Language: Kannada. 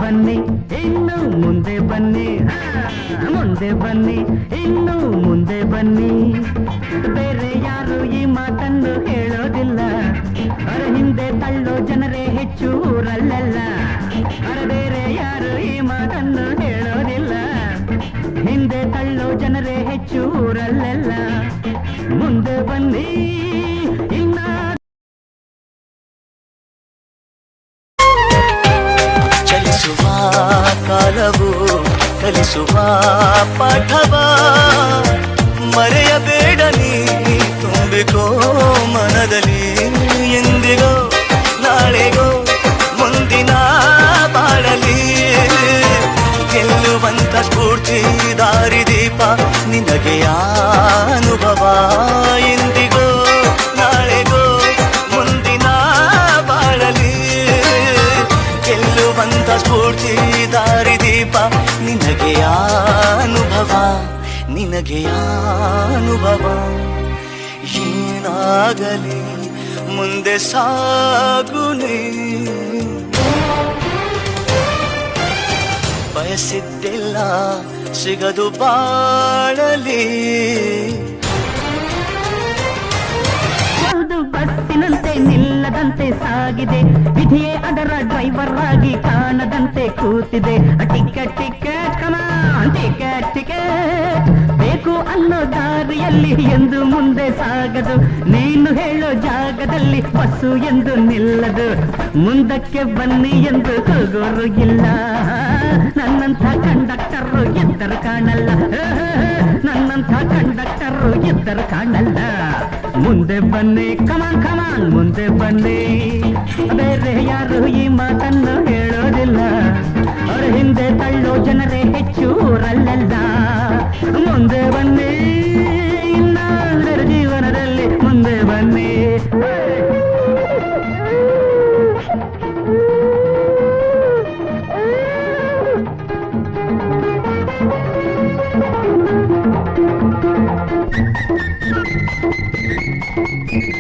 ಬನ್ನಿ ಇನ್ನು ಮುಂದೆ ಬನ್ನಿ, ಮುಂದೆ ಬನ್ನಿ ಇನ್ನು ಮುಂದೆ ಬನ್ನಿ. ಬೇರೆ ಯಾರು ಈ ಮಾತನ್ನು ಹೇಳೋದಿಲ್ಲ, ಅವರ ಹಿಂದೆ ತಳ್ಳೋ ಜನರೇ ಹೆಚ್ಚು ಊರಲ್ಲೆಲ್ಲ. ಅವರ ಬೇರೆ ಯಾರು ಈ ಮಾತನ್ನು ಹೇಳೋದಿಲ್ಲ, ಹಿಂದೆ ತಳ್ಳೋ ಜನರೇ ಹೆಚ್ಚು ಊರಲ್ಲೆಲ್ಲ. ಮುಂದೆ ಬನ್ನಿ ಇನ್ನ ಚಲಿಸುವ ಕಾಲವು ಕಲಿಸುವ ಪಾಠವ ಮರೆಯಬೇಡ ನೀ, ತುಂಬಿಕೋ ಮನದಲ್ಲಿ ಎಂದಿಗೋ ನಾಳೆಗೋ ಮುಂದಿನ ಬಾಳಲಿ. ಗೆಲ್ಲುವಂತ ಸ್ಫೂರ್ತಿ ದಾರಿದೀಪ ನಿನಗೆ ಅನುಭವ ಎಂದಿಗೋ ನಾಳೆಗೋ ಮುಂದಿನ ಬಾಳಲಿ. ಗೆಲ್ಲುವಂತ ಸ್ಫೂರ್ತಿ ದಾರಿದೀಪ ನಿನಗೆ ಅನುಭವ, ನಿನಗೆ ಅನುಭವ. ಏನಾಗಲಿ ಮುಂದೆ ಸಾಗುನೇ, ಬಯಸಿದ್ದೆಲ್ಲ ಸಿಗದು ಬಾಳಲಿ. ಬಸ್ಸಿನಂತೆ ನಿಲ್ಲದಂತೆ ಸಾಗಿದೆ, ವಿಧಿಯೇ ಅದರ ಡ್ರೈವರ್ ಆಗಿ ಕಾಣದಂತೆ ಕೂತಿದೆ. ಟಿಕೆಟ್ ಟಿಕೆಟ್ ಕಮಾನ್ ಟಿಕೆಟ್ ಟಿಕೆಟ್ ಬೇಕು ಅನ್ನೋ ದಾರಿಯಲ್ಲಿ ಎಂದು ಮುಂದೆ ಸಾಗದು. ನೀನು ಹೇಳೋ ಜಾಗದಲ್ಲಿ ಬಸ್ಸು ಎಂದು ನಿಲ್ಲದು. ಮುಂದಕ್ಕೆ ಬನ್ನಿ ಎಂದು ಕೂಗೋರು ಇಲ್ಲ, ನನ್ನಂಥ ಕಂಡಕ್ಟರು ಎದ್ದರು ಕಾಣಲ್ಲ, ನನ್ನಂಥ ಕಂಡಕ್ಟರು ಎದ್ದರು ಕಾಣಲ್ಲ. ಮುಂದೆ ಬನ್ನಿ ಕಮಾನ್ ಕಮಾನ್ ಮುಂದೆ ಬನ್ನಿ. ಬೇರೆ ಯಾರು ಈ ಮಾತನ್ನು ಹೇಳೋದಿಲ್ಲ, ಅವರ ಹಿಂದೆ ತಳ್ಳೋ ಜನರೇ ಹೆಚ್ಚು ಊರಲ್ಲೆಲ್ಲ. ಮುಂದೆ ಬನ್ನಿ ಇನ್ನಾದರೂ ಜೀವನದಲ್ಲಿ ಮುಂದೆ ಬನ್ನಿ.